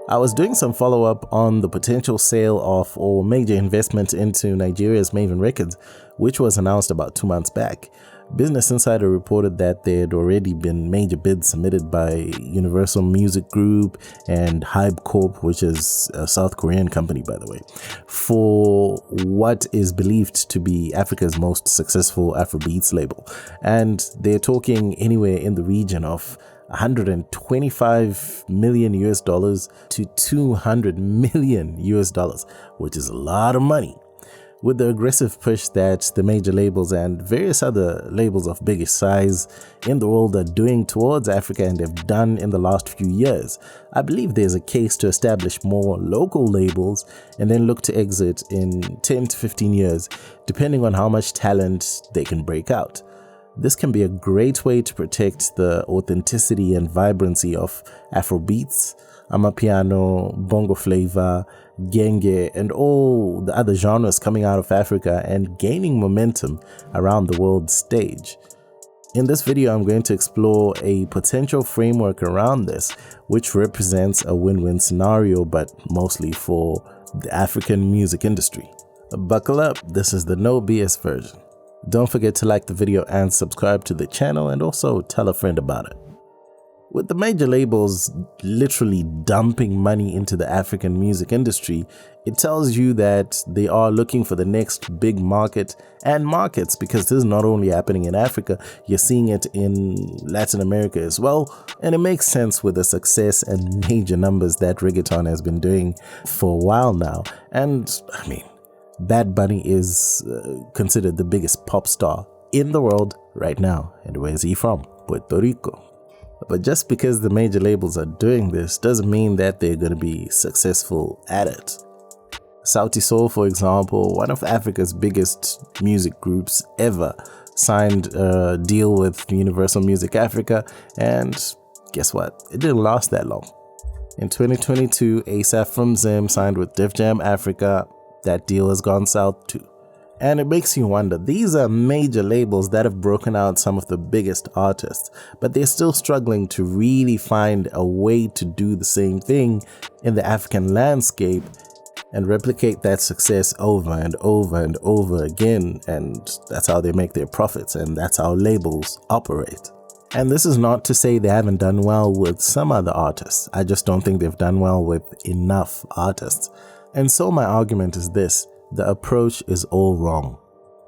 I was doing some follow-up on the potential sale of or major investment into Nigeria's Mavin Records, which was announced about 2 months back. Business Insider reported that there had already been major bids submitted by Universal Music Group and Hype Corp, which is a South Korean company, by the way, for what is believed to be Africa's most successful Afrobeats label. And they're talking anywhere in the region of 125 million US dollars to 200 million US dollars, which is a lot of money. With the aggressive push that the major labels and various other labels of biggest size in the world are doing towards Africa and have done in the last few years, I believe there's a case to establish more local labels and then look to exit in 10 to 15 years, depending on how much talent they can break out. This can be a great way to protect the authenticity and vibrancy of Afrobeats, Amapiano, Bongo Flava, Genge, and all the other genres coming out of Africa and gaining momentum around the world stage. In this video, I'm going to explore a potential framework around this, which represents a win-win scenario, but mostly for the African music industry. Buckle up, this is the no BS version. Don't forget to like the video and subscribe to the channel, and also tell a friend about it. With the major labels literally dumping money into the African music industry, it tells you that they are looking for the next big market and markets, because this is not only happening in Africa, you're seeing it in Latin America as well. And it makes sense with the success and major numbers that reggaeton has been doing for a while now. And I mean, Bad Bunny is considered the biggest pop star in the world right now. And where is he from? Puerto Rico. But just because the major labels are doing this doesn't mean that they're going to be successful at it. Sauti Sol, for example, one of Africa's biggest music groups ever, signed a deal with Universal Music Africa, and guess what? It didn't last that long. In 2022, ASAP from Zim signed with Def Jam Africa. That deal has gone south too. And it makes you wonder, these are major labels that have broken out some of the biggest artists, but they're still struggling to really find a way to do the same thing in the African landscape and replicate that success over and over and over again. And that's how they make their profits, and that's how labels operate. And this is not to say they haven't done well with some other artists. I just don't think they've done well with enough artists. And so my argument is this: the approach is all wrong.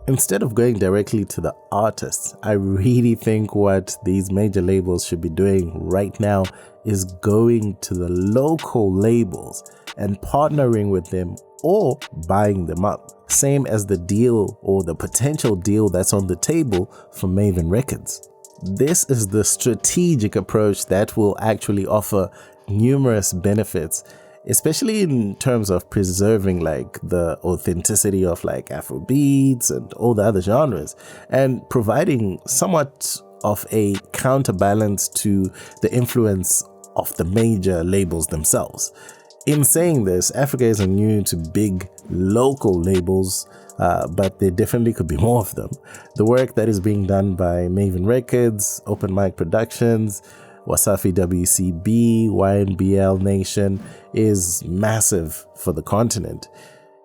Instead of going directly to the artists, I really think what these major labels should be doing right now is going to the local labels and partnering with them or buying them up. Same as the deal or the potential deal that's on the table for Mavin Records. This is the strategic approach that will actually offer numerous benefits, especially in terms of preserving like the authenticity of like Afrobeats and all the other genres, and providing somewhat of a counterbalance to the influence of the major labels themselves. In saying this, Africa isn't new to big local labels, but there definitely could be more of them. The work that is being done by Mavin Records, Open Mic Productions, Wasafi WCB, YNBL Nation is massive for the continent.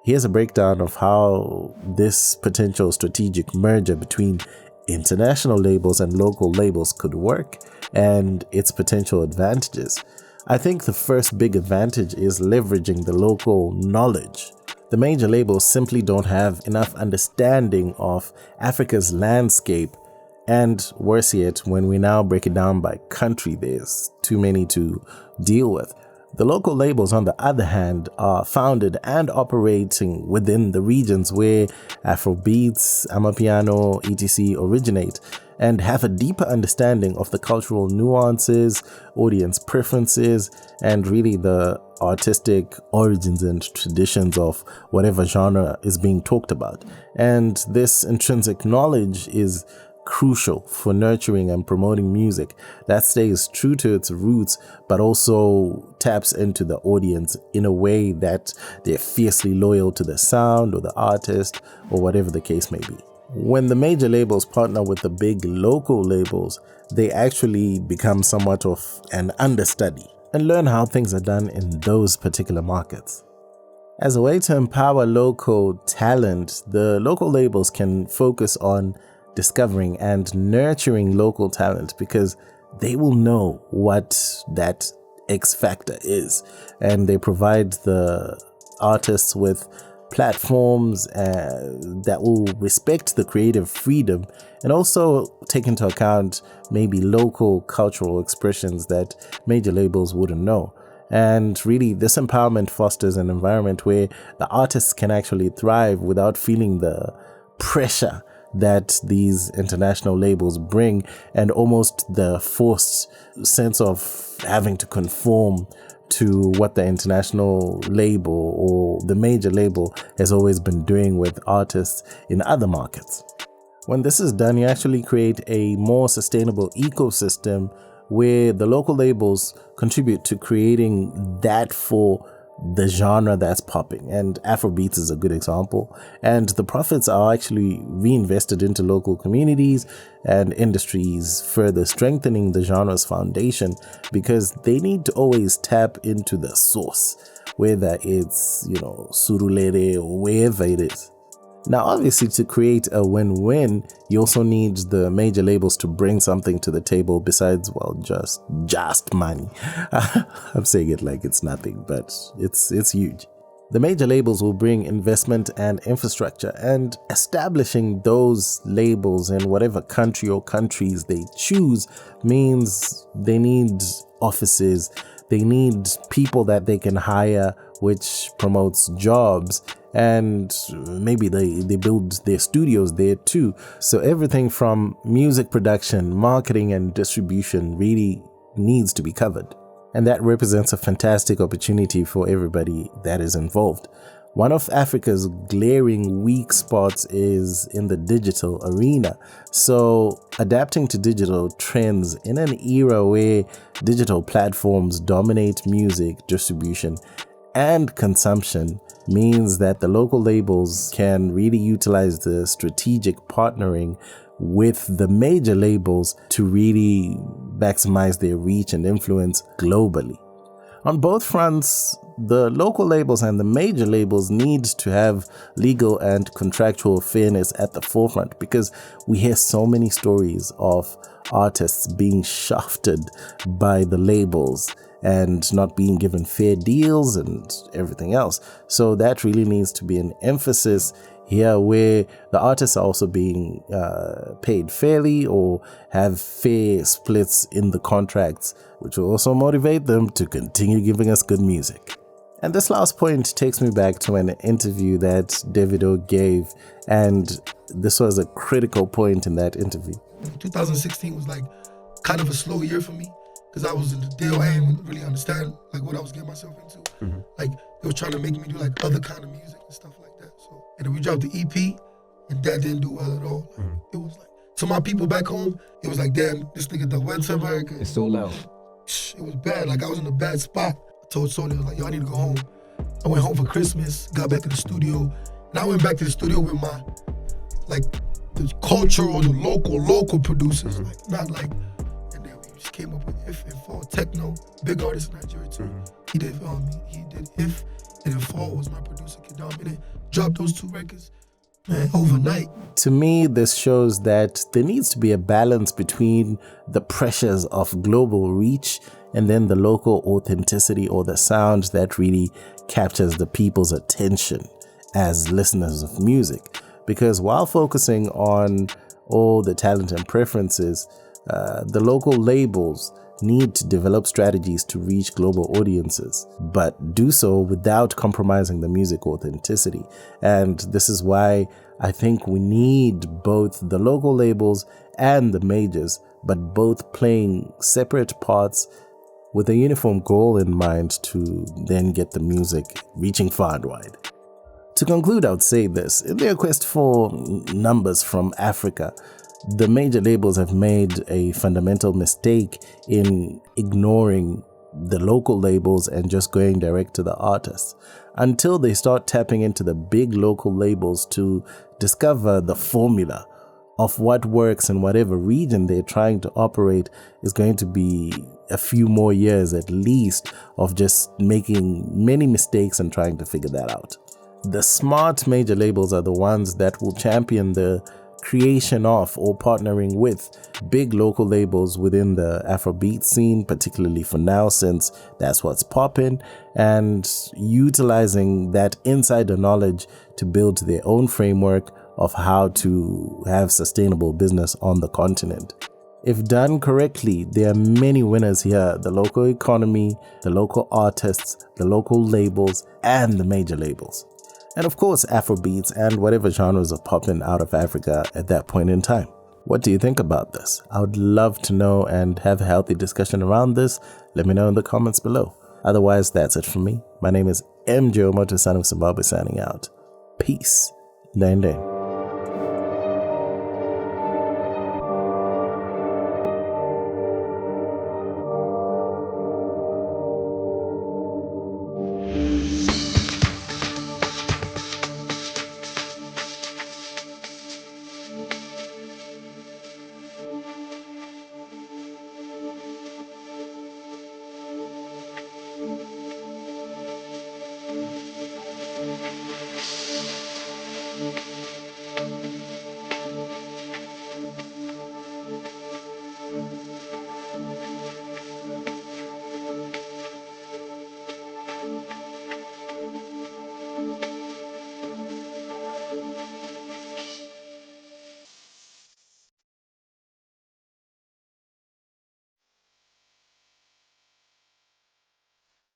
Here's a breakdown of how this potential strategic merger between international labels and local labels could work and its potential advantages. I think the first big advantage is leveraging the local knowledge. The major labels simply don't have enough understanding of Africa's landscape. And worse yet, when we now break it down by country, there's too many to deal with. The local labels, on the other hand, are founded and operating within the regions where Afrobeats, Amapiano, etc. originate, and have a deeper understanding of the cultural nuances, audience preferences, and really the artistic origins and traditions of whatever genre is being talked about. And this intrinsic knowledge is crucial for nurturing and promoting music that stays true to its roots, but also taps into the audience in a way that they're fiercely loyal to the sound or the artist or whatever the case may be. When the major labels partner with the big local labels, they actually become somewhat of an understudy. and learn how things are done in those particular markets. As a way to empower local talent, the local labels can focus on discovering and nurturing local talent because they will know what that X factor is, and they provide the artists with platforms that will respect the creative freedom and also take into account maybe local cultural expressions that major labels wouldn't know. And really, this empowerment fosters an environment where the artists can actually thrive without feeling the pressure that these international labels bring and almost the forced sense of having to conform to what the international label or the major label has always been doing with artists in other markets. When this is done, you actually create a more sustainable ecosystem where the local labels contribute to creating that for the genre that's popping, and Afrobeats is a good example, and the profits are actually reinvested into local communities and industries, further strengthening the genre's foundation because they need to always tap into the source, whether it's, Surulere or wherever it is. Now, obviously, to create a win-win, you also need the major labels to bring something to the table besides, just money. I'm saying it like it's nothing, but it's huge. The major labels will bring investment and infrastructure, and establishing those labels in whatever country or countries they choose means they need offices, they need people that they can hire, which promotes jobs, and maybe they build their studios there too. So everything from music production, marketing, and distribution really needs to be covered. And that represents a fantastic opportunity for everybody that is involved. One of Africa's glaring weak spots is in the digital arena. So adapting to digital trends in an era where digital platforms dominate music distribution and consumption means that the local labels can really utilize the strategic partnering with the major labels to really maximize their reach and influence globally. On both fronts, the local labels and the major labels need to have legal and contractual fairness at the forefront because we hear so many stories of artists being shafted by the labels and not being given fair deals and everything else. So that really needs to be an emphasis here where the artists are also being paid fairly or have fair splits in the contracts, which will also motivate them to continue giving us good music. And this last point takes me back to an interview that Davido gave, and this was a critical point in that interview. 2016 was like kind of a slow year for me because I was in the deal. I didn't really understand what I was getting myself into. Mm-hmm. Like they were trying to make me do like other kind of music and stuff like that. So and then we dropped the EP, and that didn't do well at all. Mm-hmm. It was like to my people back home, it was like, damn, this nigga done went to America. It's so loud. It was bad. Like I was in a bad spot. I told Sony, I was like, yo, I need to go home. I went home for Christmas, got back to the studio, and I went back to the studio with my the cultural, the local producers, mm-hmm. Not like. And then we just came up with If and Fall, techno, big artist in Nigeria too. Mm-hmm. He did If, and then Fall was my producer, Kidam, and then dropped those two records, man, overnight. To me, this shows that there needs to be a balance between the pressures of global reach and then the local authenticity or the sound that really captures the people's attention as listeners of music. Because while focusing on all the talent and preferences, the local labels need to develop strategies to reach global audiences, but do so without compromising the music authenticity. And this is why I think we need both the local labels and the majors, but both playing separate parts with a uniform goal in mind to then get the music reaching far and wide. To conclude, I would say this: in their quest for numbers from Africa, the major labels have made a fundamental mistake in ignoring the local labels and just going direct to the artists until they start tapping into the big local labels to discover the formula of what works in whatever region they're trying to operate is going to be a few more years at least of just making many mistakes and trying to figure that out. The smart major labels are the ones that will champion the creation of or partnering with big local labels within the Afrobeat scene, particularly for now, since that's what's popping, and utilizing that insider knowledge to build their own framework of how to have sustainable business on the continent. If done correctly, there are many winners here: the local economy, the local artists, the local labels, and the major labels. And of course, Afrobeats and whatever genres are popping out of Africa at that point in time. What do you think about this? I would love to know and have a healthy discussion around this. Let me know in the comments below. Otherwise, that's it from me. My name is MJ Wemoto, son of Zimbabwe, signing out. Peace. Dane.